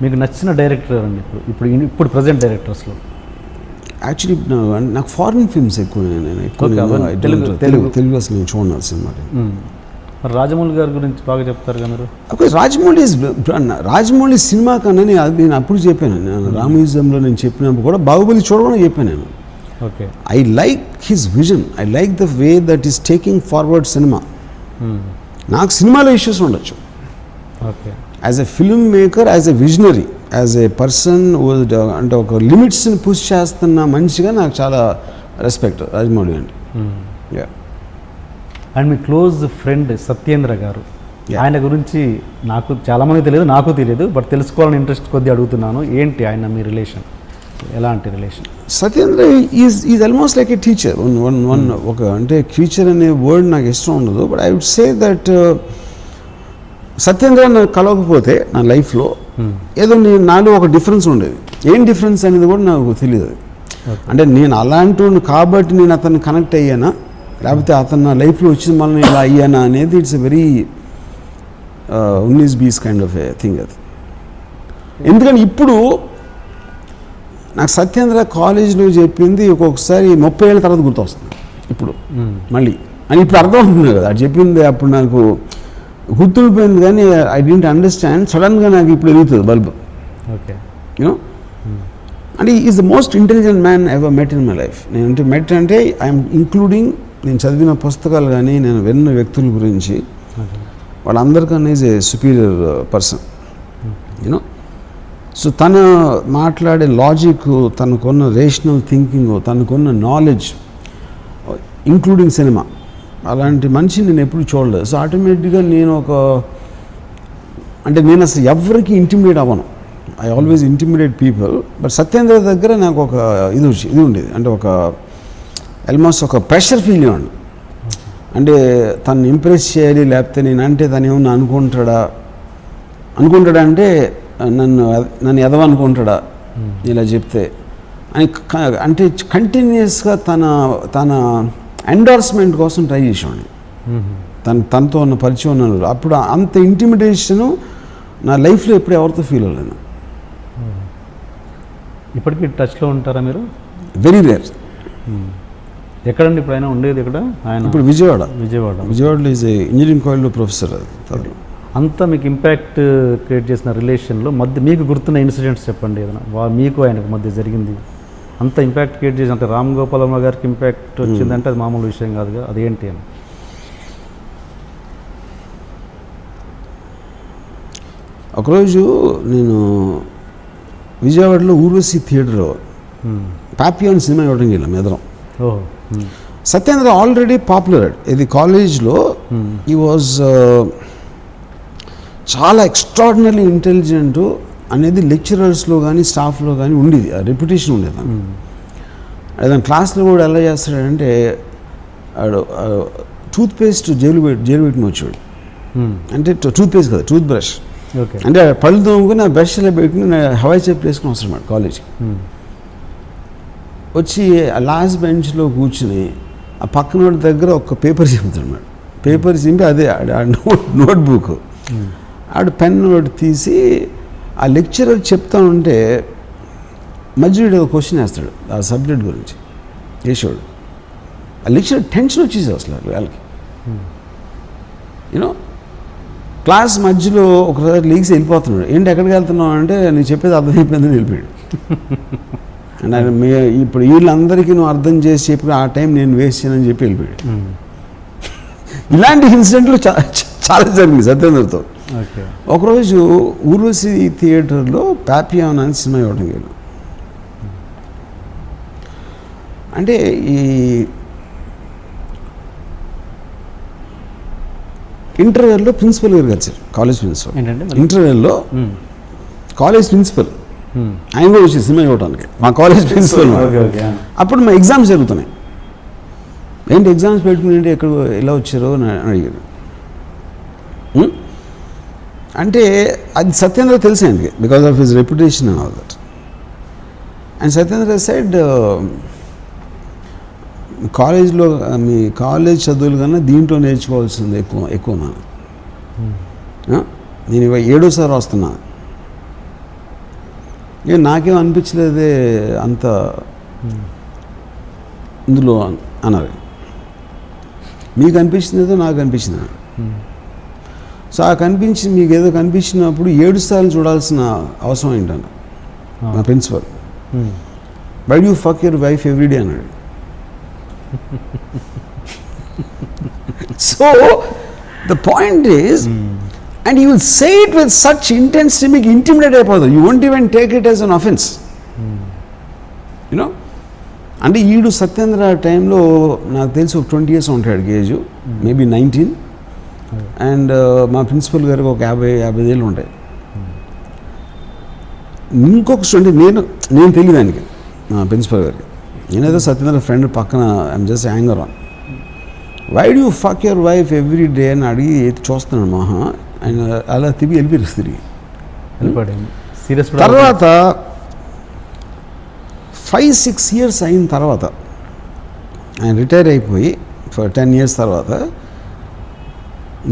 మీకు నచ్చిన డైరెక్టర్ అండి ఇప్పుడు ప్రజెంట్ డైరెక్టర్స్లో? యాక్చువల్లీ నాకు ఫారిన్ ఫిల్మ్స్ ఎక్కువ, నేను తెలుగు అసలు నేను చూడను సినిమా. మరి రాజమౌళి గారి గురించి బాగా చెప్తారు కదా మీరు? ఓకే, రాజమౌళి సినిమా కన్నా నేను అప్పుడు చెప్పాను, నేను రామ్యూజియంలో నేను చెప్పినప్పుడు కూడా బాహుబలి చూడమని చెప్పాను నేను. Okay, I like his vision, I like the way that is taking forward cinema. నాకు సినిమాలో ఇష్యూస్ ఉండొచ్చు, okay, as a film maker, as a visionary, as a person అంటే ఒక లిమిట్స్ని పుష్ చేస్తున్న మనిషిగా నాకు చాలా రెస్పెక్ట్ రాజమౌళి అంటే. And me close friend Satyendra గారు, ఆయన గురించి నాకు చాలామంది తెలియదు, నాకు తెలియదు, బట్ తెలుసుకోవాలని ఇంట్రెస్ట్ కొద్దిగా అడుగుతున్నాను. ఏంటి ఆయన మీ రిలేషన్, ఎలాంటి relation? Satyendra is almost like a teacher. ఒక అంటే టీచర్ అనే వర్డ్ నాకు ఇష్టం ఉండదు, but I would say that Satyendra నాకు కలవకపోతే నా లైఫ్లో ఏదో నాలో ఒక డిఫరెన్స్ ఉండేది. ఏం డిఫరెన్స్ అనేది కూడా నాకు తెలియదు. అంటే నేను అలాంటి కాబట్టి నేను అతన్ని కనెక్ట్ అయ్యానా, లేకపోతే అతను నా లైఫ్లో వచ్చిన మళ్ళీ ఇలా అయ్యానా అనేది ఇట్స్ ఎ వెరీ ఉన్నీస్ బీస్ కైండ్ ఆఫ్ ఏ థింగ్ అది. ఎందుకంటే ఇప్పుడు నాకు సత్యేంద్ర కాలేజీలో చెప్పింది ఒక్కొక్కసారి 30 ఏళ్ళ తర్వాత గుర్తొస్తుంది ఇప్పుడు మళ్ళీ అని. ఇప్పుడు అర్థం అవుతుంది కదా, అది చెప్పింది అప్పుడు నాకు గుర్తుండిపోయింది, కానీ ఐ డెంట్ అండర్స్టాండ్. సడన్గా నాకు ఇప్పుడు ఎదుగుతుంది బల్బ్. ఓకే, యూనో, అంటే is the most intelligent man ever met in my life. నేను మెట్ అంటే ఐఎమ్ ఇంక్లూడింగ్ నేను చదివిన పుస్తకాలు కానీ నేను విన్న వ్యక్తుల గురించి, వాళ్ళందరికన్నా is a superior person, you know. So తను మాట్లాడే లాజిక్, తనకున్న రేషనల్ థింకింగ్, తనకున్న నాలెడ్జ్, ఇంక్లూడింగ్ సినిమా, అలాంటి మనిషిని నేను ఎప్పుడు చూడలేదు. సో ఆటోమేటిక్గా నేను నేను అసలు ఎవరికి ఇంటిమిడేట్ అవ్వను. I always intimidate people. But Satyendra దగ్గర నాకు ఒక ఇది ఉండేది, అంటే ఒక ఆల్మోస్ట్ ఒక ప్రెషర్ ఫీల్ అయ్యాను. అంటే తను ఇంప్రెస్ చేయాలి, లేకపోతే నేనంటే తను ఏమన్నా అనుకుంటాడా అంటే నన్ను ఎదవనుకుంటాడా ఇలా చెప్తే అని, అంటే కంటిన్యూస్గా తన ఎండార్స్మెంట్ కోసం ట్రై చేసేవాడిని. తనతో ఉన్న పరిచయం ఉన్నాను. అప్పుడు అంత ఇంటిమిడేషను నా లైఫ్లో ఎప్పుడు ఎవరితో ఫీల్ అవ్వలేను. ఇప్పటికీ టచ్లో ఉంటారా మీరు? Very rare. ఎక్కడండి ఇప్పుడు ఆయన ఉండేది? ఎక్కడ ఆయన? ఇప్పుడు విజయవాడలో ఈజ్ ఇంజనీరింగ్ కాలేజ్లో ప్రొఫెసర్. అది అంతా మీకు ఇంపాక్ట్ క్రియేట్ చేసిన రిలేషన్లో మీకు గుర్తున్న ఇన్సిడెంట్స్ చెప్పండి, ఏదైనా మీకు ఆయనకు మధ్య జరిగింది. అంత ఇంపాక్ట్ క్రియేట్ చేసి, అంటే రామ్ గోపాల్ వర్మ గారికి ఇంపాక్ట్ వచ్చిందంటే అది మామూలు విషయం కాదుగా, అదేంటి అని. ఒకరోజు నేను విజయవాడలో ఊర్వశి థియేటర్లో పాపియాన్ సినిమా ఇవ్వడం వెళ్ళాం ఎదరం. Satyendra already popular. ఇది కాలేజ్లో ఈ వాజ్ చాలా ఎక్స్ట్రాడినరీ ఇంటెలిజెంట్ అనేది లెక్చరర్స్లో కానీ స్టాఫ్లో కానీ ఉండేది, ఆ రెప్యుటేషన్ ఉండేది. అదే క్లాస్లో కూడా ఎలా చేస్తాడంటే టూత్ పేస్ట్ జైలు పెట్టిన వచ్చాడు. అంటే టూత్ పేస్ట్ కదా, టూత్ బ్రష్. అంటే పళ్ళు తోముకుని ఆ బ్రష్లో పెట్టుకుని హవాయి చెప్పు వేసుకుని వస్తున్నాడు కాలేజ్కి. వచ్చి ఆ లాస్ట్ బెంచ్లో కూర్చుని ఆ పక్కన దగ్గర ఒక పేపర్ చింపుతున్నాడు. పేపర్ చింపి అదే నోట్బుక్ ఆడు పెన్ నోట్ తీసి ఆ లెక్చరర్ చెప్తా ఉంటే మధ్యలో ఒక క్వశ్చన్ వేస్తాడు ఆ సబ్జెక్ట్ గురించి వేసాడు. ఆ లెక్చరర్ టెన్షన్ వచ్చేసి అసలు వాళ్ళకి, యూనో. క్లాస్ మధ్యలో ఒకసారి లీగ్స్ వెళ్ళిపోతున్నాడు. ఏంటి ఎక్కడికి వెళ్తున్నావు అంటే నేను చెప్పేది అర్థం అయిపోయిందని వెళ్ళిపోయాడు. అంటే ఇప్పుడు వీళ్ళందరికీ నువ్వు అర్థం చేసి చెప్పి ఆ టైం నేను వేస్ట్ చేయనని చెప్పి వెళ్ళిపోయాడు. ఇలాంటి ఇన్సిడెంట్లు చాలా జరిగింది సత్యేంద్రతో. ఒకరోజు ఊర్వశి థియేటర్లో పాపియాన్ అని సినిమా ఇవ్వడం వెళ్ళాను. అంటే ఈ ఇంటర్వెల్లో ప్రిన్సిపల్ గారు వచ్చారు, కాలేజ్ ప్రిన్సిపల్. ఇంటర్వెల్లో కాలేజ్ ప్రిన్సిపల్ ఆయన కూడా వచ్చి సినిమా ఇవ్వడానికి, మా కాలేజ్ ప్రిన్సిపల్. అప్పుడు మా ఎగ్జామ్స్ జరుగుతున్నాయి. ఏంటి ఎగ్జామ్స్ పెట్టుకుని ఎక్కడ ఎలా వచ్చారో అని అడిగారు. అంటే అది సత్యేంద్ర తెలిసింది because of his reputation and all that. And Satyendra side కాలేజ్లో మీ కాలేజ్ చదువులు కన్నా దీంట్లో నేర్చుకోవాల్సింది ఎక్కువ. నేను 7వ సారి వస్తున్నాను. నాకేం అనిపించలేదే అంత ఇందులో అన్నారు. మీకు అనిపించింది ఏదో నాకు అనిపించింది. సో ఆ కనిపించి మీకు ఏదో కనిపించినప్పుడు 7 సార్లు చూడాల్సిన అవసరం ఏంటన్నా మా principal. Why do fuck your wife everyday అన్నాడు. So the point is, and you will say it with such intensity, మీకు ఇంటిమిడేట్ అయిపోతుంది. You won't even take it as an offence. You know అంటే ఈడు సత్యేంద్ర టైంలో నాకు తెలిసి ఒక 20 years ఉంటాడు ఏజ్, మేబీ 19. అండ్ మా ప్రిన్సిపల్ గారికి ఒక 50 ఏళ్ళు ఉంటాయి. ఇంకొక స్టూడెంట్ నేను తెలియదు ఆయనకి, మా ప్రిన్సిపల్ గారికి. నేనైతే సత్యేంద్ర ఫ్రెండ్ పక్కన I'm just anger on. Why do fuck your wife every day అని అడిగి చూస్తున్నాను మహా. ఆయన అలా వెళ్ళిపోయారు తిరిగి. తర్వాత 5-6 years అయిన తర్వాత ఆయన రిటైర్ అయిపోయి 10 years తర్వాత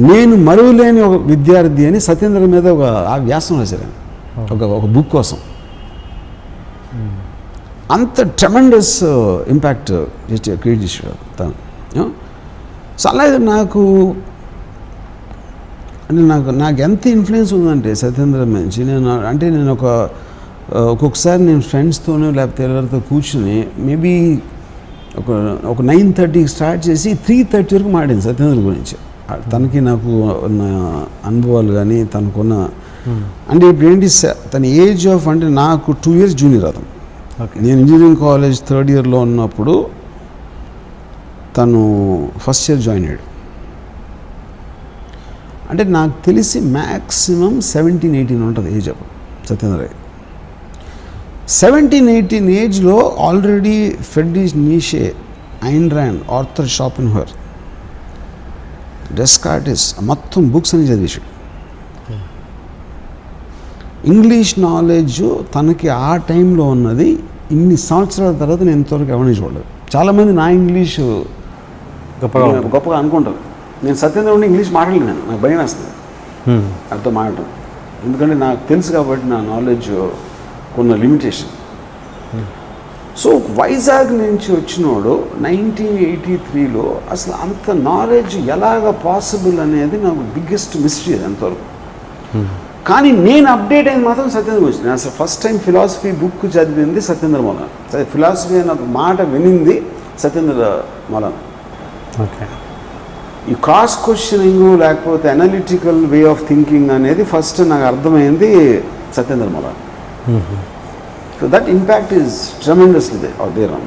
నేను మరువలేని ఒక విద్యార్థి అని సత్యేంద్ర మీద ఒక వ్యాసం రాశారు ఒక బుక్ కోసం. అంత ట్రెమెండస్ ఇంపాక్ట్ క్రియేట్ చేశాడు తను. సో అలాగే నాకు ఎంత ఇన్ఫ్లుయెన్స్ ఉందంటే సత్యేంద్ర నుంచి, నేను ఒక్కొక్కసారి నేను ఫ్రెండ్స్తోనో లేకపోతే ఎవరితో కూర్చుని మేబీ ఒక 9:30కి స్టార్ట్ చేసి 3:30 వరకు మాట్లాడింది సత్యేంద్ర గురించి. తనకి నాకు ఉన్న అనుభవాలు కానీ తనకున్న అంటే ఇప్పుడు ఏంటి తన ఏజ్ ఆఫ్ అంటే నాకు 2 years జూనియర్ అతను. నేను ఇంజనీరింగ్ కాలేజ్ 3rd yearలో ఉన్నప్పుడు తను ఫస్ట్ ఇయర్ జాయిన్ అయ్యాడు. అంటే నాకు తెలిసి మ్యాక్సిమం 17-18 ఉంటుంది ఏజ్ అప్పుడు సత్యేంద్ర. 17-18 ఏజ్లో already Friedrich Nietzsche, Ayn Rand, Arthur Schopenhauer, Descartes మొత్తం బుక్స్ అని చదివేశాడు. ఇంగ్లీష్ నాలెడ్జ్ తనకి ఆ టైంలో ఉన్నది ఇన్ని సంవత్సరాల తర్వాత నేను ఇంతవరకు ఎవరిని చూడలేదు. చాలామంది నా ఇంగ్లీషు గొప్పగా అనుకుంటారు. నేను సత్యేంద్ర ఉండి ఇంగ్లీష్ మాట్లాడలేను, నాకు భయం వేస్తుంది అర్థం మాట్లాడటం. ఎందుకంటే నాకు తెలుసు కాబట్టి నా నాలెడ్జ్ కొన్న లిమిటేషన్. సో వైజాగ్ నుంచి వచ్చినోడు 1983లో అసలు అంత నాలెడ్జ్ ఎలాగ పాసిబుల్ అనేది నాకు బిగ్గెస్ట్ మిస్టరీ అది అంతవరకు. కానీ నేను అప్డేట్ అయింది మాత్రం సత్యేంద్ర గురించి. నేను అసలు ఫస్ట్ టైం ఫిలాసఫీ బుక్ చదివింది సత్యేంద్ర మౌలానా. ఫిలాసఫీ అన్న మాట వినింది సత్యేంద్ర మౌలానా. ఓకే, ఈ క్రాస్ క్వశ్చనింగ్ లేకపోతే అనలిటికల్ వే ఆఫ్ థింకింగ్ అనేది ఫస్ట్ నాకు అర్థమైంది Satyendra Maulana. So that impact is tremendously there on.